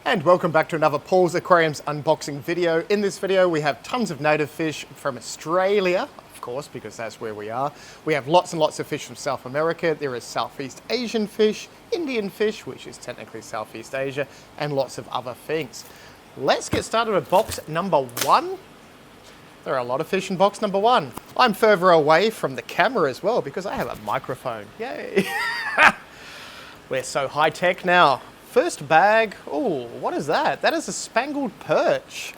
And welcome back to another Paul's Aquariums unboxing video. In this video we have tons of native fish from Australia, of course, because that's where we are. We have lots and lots of fish from South America. There is Southeast Asian fish, Indian fish, which is technically Southeast Asia, and lots of other things. Let's get started with box number one. There are a lot of fish in box number one. I'm further away from the camera as well because I have a microphone. Yay! We're so high tech now. First bag, oh, what is that? That is a spangled perch.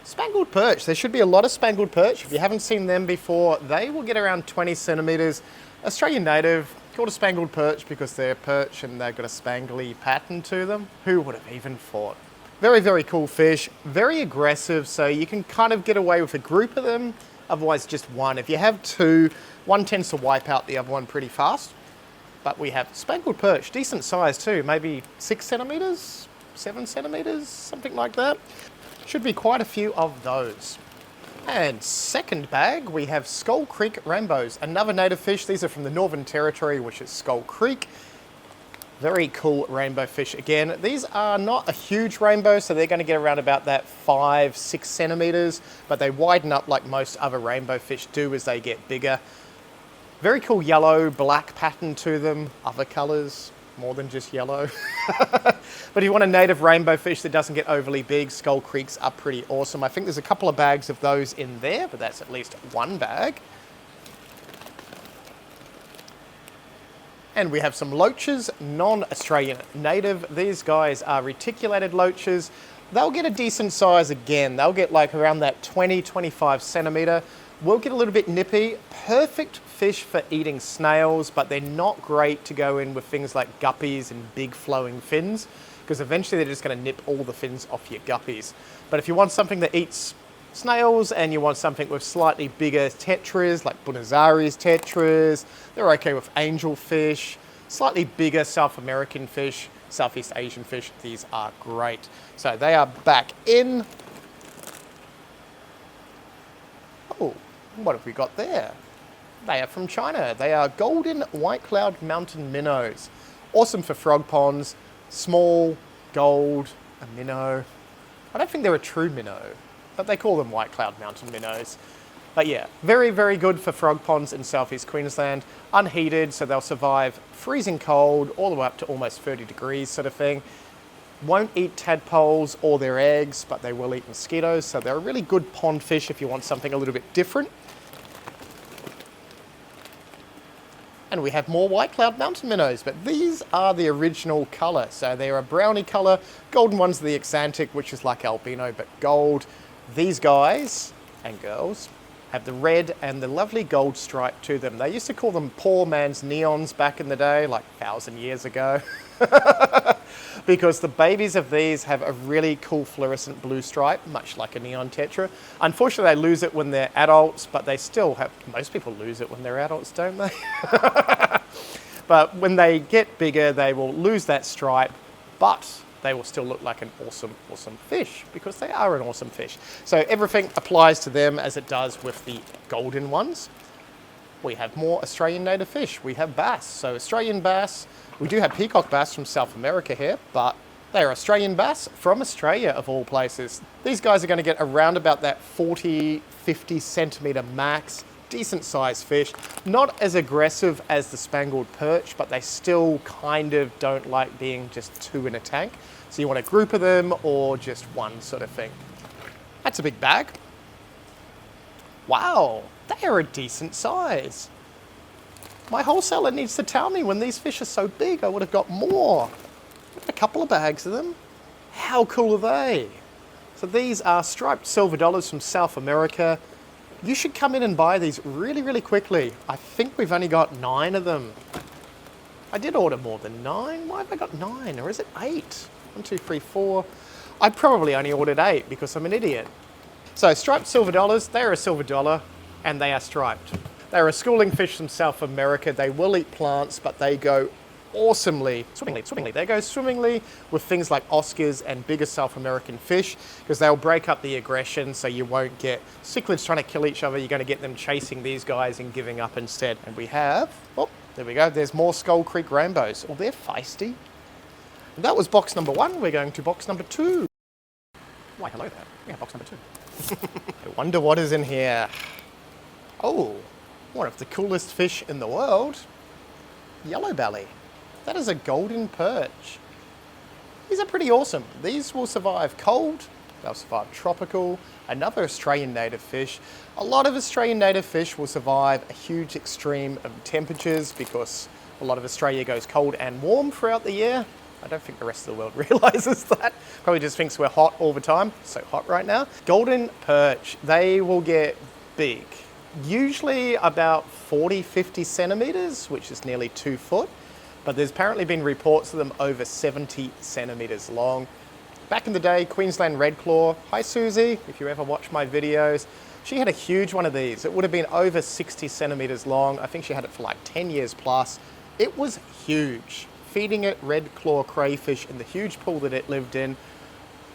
Spangled perch, there should be a lot of spangled perch. If you haven't seen them before, they will get around 20 centimeters. Australian native, called a spangled perch because they're perch and they've got a spangly pattern to them. Who would have even thought? Very, very cool fish, very aggressive, so you can kind of get away with a group of them, otherwise just one. If you have two, one tends to wipe out the other one pretty fast. But we have spangled perch, decent size too, maybe 6 centimeters, 7 centimeters, something like that. Should be quite a few of those. And second bag, we have Skull Creek rainbows, another native fish. These are from the Northern Territory, which is Skull Creek. Very cool rainbow fish again. These are not a huge rainbow, so they're going to get around about that 5-6 centimeters, but they widen up like most other rainbow fish do as they get bigger. Very cool yellow, black pattern to them, other colors, more than just yellow. But if you want a native rainbow fish that doesn't get overly big, Skull Creeks are pretty awesome. I think there's a couple of bags of those in there, but that's at least one bag. And we have some loaches, non-Australian native. These guys are reticulated loaches. They'll get a decent size again. They'll get like around that 20-25 centimeter. Will get a little bit nippy. Perfect fish for eating snails, but they're not great to go in with things like guppies and big flowing fins, because eventually they're just going to nip all the fins off your guppies. But if you want something that eats snails and you want something with slightly bigger tetras, like Buenos Aires tetras, they're okay with angelfish, slightly bigger South American fish, Southeast Asian fish, these are great. So they are back in. Oh, what have we got there? They are from China. They are golden white cloud mountain minnows. Awesome for frog ponds, small, gold, a minnow. I don't think they're a true minnow, but they call them white cloud mountain minnows. But yeah, very, very good for frog ponds in southeast Queensland. Unheated, so they'll survive freezing cold all the way up to almost 30 degrees sort of thing. Won't eat tadpoles or their eggs, but they will eat mosquitoes, so they're a really good pond fish if you want something a little bit different. And we have more white cloud mountain minnows, but these are the original color. So they're a brownie color. Golden ones are the axanthic, which is like albino, but gold. These guys and girls have the red and the lovely gold stripe to them. They used to call them poor man's neons back in the day, like 1,000 years ago. Because the babies of these have a really cool fluorescent blue stripe, much like a neon tetra. Unfortunately, they lose it when they're adults, but they still have, most people lose it when they're adults, don't they? But when they get bigger, they will lose that stripe, but they will still look like an awesome, awesome fish because they are an awesome fish. So everything applies to them as it does with the golden ones. We have more Australian native fish. We have bass. So Australian bass. We do have peacock bass from South America here, but they are Australian bass from Australia of all places. These guys are going to get around about that 40-50 centimeter max. Decent sized fish. Not as aggressive as the spangled perch, but they still kind of don't like being just two in a tank. So you want a group of them or just one sort of thing. That's a big bag. Wow, they are a decent size. My wholesaler needs to tell me when these fish are so big, I would have got more. A couple of bags of them. How cool are they? So these are striped silver dollars from South America. You should come in and buy these really, really quickly. I think we've only got 9 of them. I did order more than 9. Why have I got 9? Or is it 8? 1, 2, 3, 4. I probably only ordered 8 because I'm an idiot. So striped silver dollars, they are a silver dollar and they are striped. They're a schooling fish from South America. They will eat plants, but they go awesomely, swimmingly. They go swimmingly with things like Oscars and bigger South American fish because they'll break up the aggression so you won't get cichlids trying to kill each other. You're going to get them chasing these guys and giving up instead. And we have, oh, there we go. There's more Skull Creek rainbows. Oh, they're feisty. That was box number 1. We're going to box number 2. Why, hello there. Yeah, box number 2. I wonder what is in here. Oh, one of the coolest fish in the world. Yellow belly. That is a golden perch. These are pretty awesome. These will survive cold, they'll survive tropical. Another Australian native fish. A lot of Australian native fish will survive a huge extreme of temperatures because a lot of Australia goes cold and warm throughout the year. I don't think the rest of the world realizes that. Probably just thinks we're hot all the time. So hot right now. Golden perch, they will get big. Usually about 40, 50 centimeters, which is nearly 2 foot. But there's apparently been reports of them over 70 centimeters long. Back in the day, Queensland red claw. Hi Susie, if you ever watch my videos. She had a huge one of these. It would have been over 60 centimeters long. I think she had it for like 10 years plus. It was huge. Feeding it red claw crayfish in the huge pool that it lived in.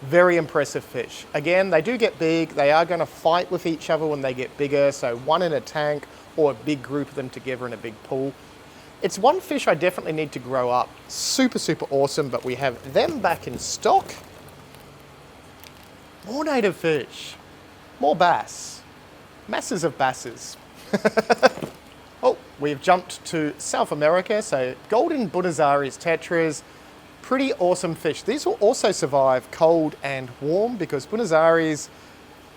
Very impressive fish. Again, they do get big. They are going to fight with each other when they get bigger. So one in a tank or a big group of them together in a big pool. It's one fish I definitely need to grow up. Super, super awesome, but we have them back in stock. More native fish. More bass. Masses of basses. Oh, we've jumped to South America. So golden Buenos Aires tetras. Pretty awesome fish. These will also survive cold and warm because Buenos Aires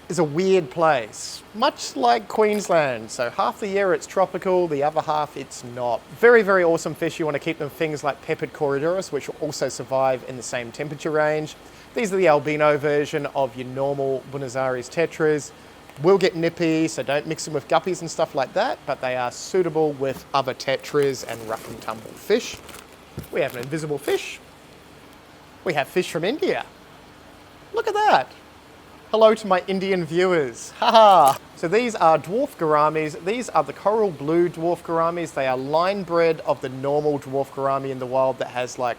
is a weird place, much like Queensland. So half the year it's tropical, the other half it's not. Very, very awesome fish. You want to keep them things like peppered corridoras, which will also survive in the same temperature range. These are the albino version of your normal Buenos Aires tetras. Will get nippy, so don't mix them with guppies and stuff like that, but they are suitable with other tetras and rough and tumble fish. We have an invisible fish. We have fish from India. Look at that. Hello to my Indian viewers. Haha. So these are dwarf gouramis. These are the coral blue dwarf gouramis. They are line bred of the normal dwarf gourami in the wild that has like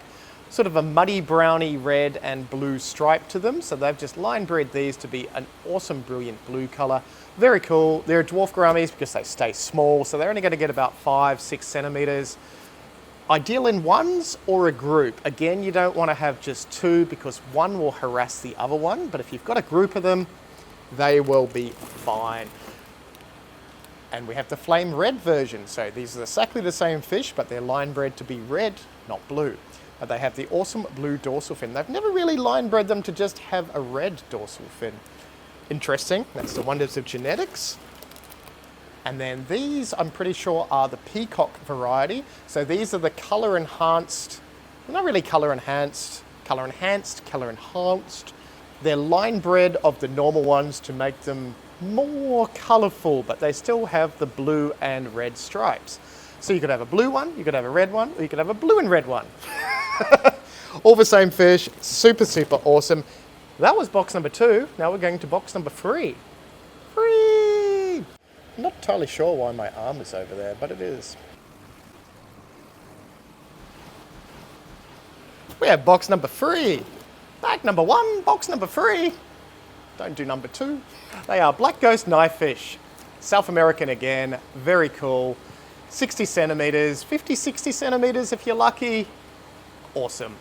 sort of a muddy browny red and blue stripe to them. So they've just line bred these to be an awesome, brilliant blue color. Very cool. They're dwarf gouramis because they stay small. So they're only going to get about 5, 6 centimeters. Ideal in ones or a group. Again, you don't want to have just two because one will harass the other one, but if you've got a group of them, they will be fine. And we have the flame red version. So these are exactly the same fish, but they're line bred to be red, not blue. But they have the awesome blue dorsal fin. They've never really line bred them to just have a red dorsal fin. Interesting. That's the wonders of genetics. And then these, I'm pretty sure, are the peacock variety. So these are the color enhanced, not really color enhanced. They're line bred of the normal ones to make them more colorful, but they still have the blue and red stripes. So you could have a blue one, you could have a red one, or you could have a blue and red one. All the same fish, super, super awesome. That was box number 2. Now we're going to box number 3. I'm not entirely sure why my arm is over there, but it is. We have box number 3. Bag number 1, box number 3. Don't do number 2. They are black ghost knifefish. South American again, very cool. 60 centimeters, 50, 60 centimeters if you're lucky. Awesome.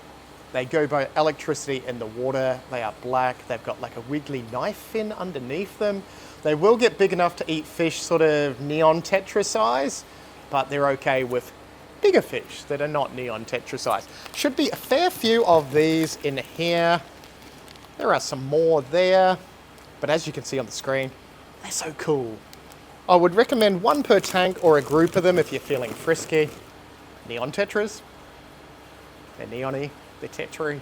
They go by electricity in the water. They are black. They've got like a wiggly knife fin underneath them. They will get big enough to eat fish sort of neon tetra size, but they're okay with bigger fish that are not neon tetra size. Should be a fair few of these in here. There are some more there, but as you can see on the screen, they're so cool. I would recommend one per tank or a group of them if you're feeling frisky. Neon tetras. They're neon-y, they're tetry.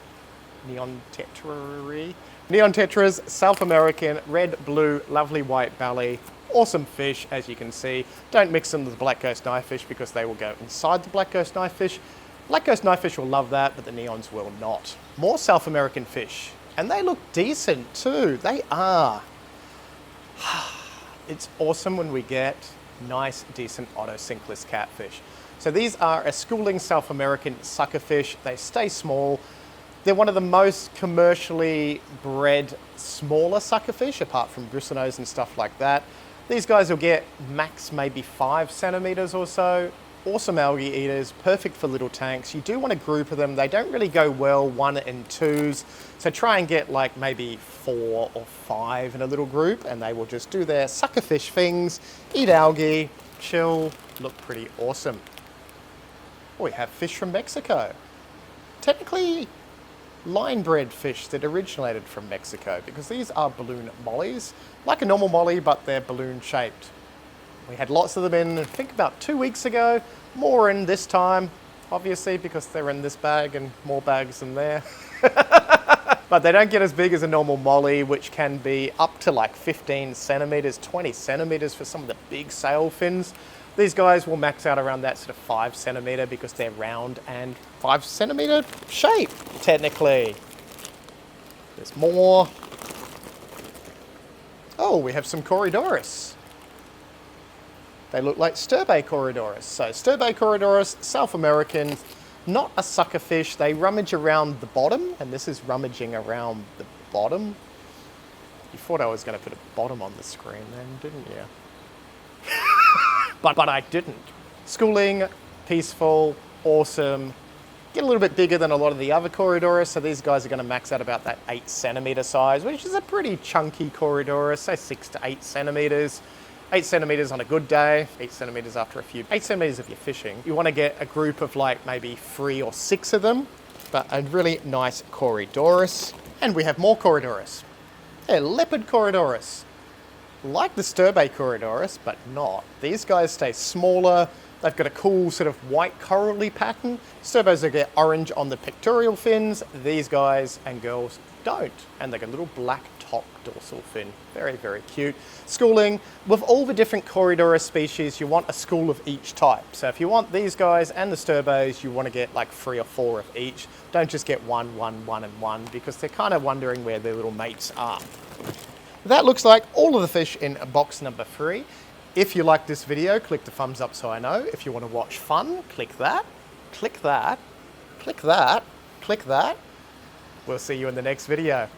Neon tetry. Neon tetras, South American, red, blue, lovely white belly. Awesome fish, as you can see. Don't mix them with the black ghost knifefish because they will go inside the black ghost knifefish. Black ghost knifefish will love that, but the neons will not. More South American fish. And they look decent too. They are. It's awesome when we get nice, decent otocinclus catfish. So these are a schooling South American suckerfish. They stay small. They're one of the most commercially bred smaller suckerfish, apart from bristlenose and stuff like that. These guys will get max maybe 5 centimeters or so. awesome algae eaters, perfect for little tanks. You do want to group of them. They don't really go well 1 and 2s. So try and get like maybe 4 or 5 in a little group, and they will just do their suckerfish things, eat algae, chill, look pretty awesome. We have fish from Mexico. Technically, line-bred fish that originated from Mexico, because these are balloon mollies, like a normal molly, but they're balloon-shaped. We had lots of them in, I think about 2 weeks ago, more in this time, obviously, because they're in this bag and more bags in there. But they don't get as big as a normal molly, which can be up to like 15 centimeters, 20 centimeters for some of the big sailfins. These guys will max out around that sort of 5 centimeter because they're round and 5 centimeter shape, technically. There's more. Oh, we have some Corydoras. They look like Sturbe Corydoras. So Sturbe Corydoras, South American, not a sucker fish. They rummage around the bottom, and this is rummaging around the bottom. You thought I was going to put a bottom on the screen then, didn't you? But I didn't. Schooling, peaceful, awesome. Get a little bit bigger than a lot of the other Corydoras, so these guys are going to max out about that 8 centimeter size, which is a pretty chunky Corydoras, say 6 to 8 centimeters. 8 centimeters on a good day, 8 centimeters after 8 centimeters if you're fishing. You want to get a group of like maybe 3 or 6 of them, but a really nice Corydoras. And we have more Corydoras. They're leopard Corydoras. Like the Sturbe Corydoras, but not. These guys stay smaller. They've got a cool sort of white corally pattern. Sturbos will get orange on the pectoral fins. These guys and girls don't. And they got a little black top dorsal fin. Very, very cute. Schooling, with all the different Corydoras species, you want a school of each type. So if you want these guys and the Sturbos, you want to get like 3 or 4 of each. Don't just get 1, 1, 1, and 1, because they're kind of wondering where their little mates are. That looks like all of the fish in box number 3. If you like this video, click the thumbs up so I know. If you want to watch fun, click that, click that, click that, click that. We'll see you in the next video.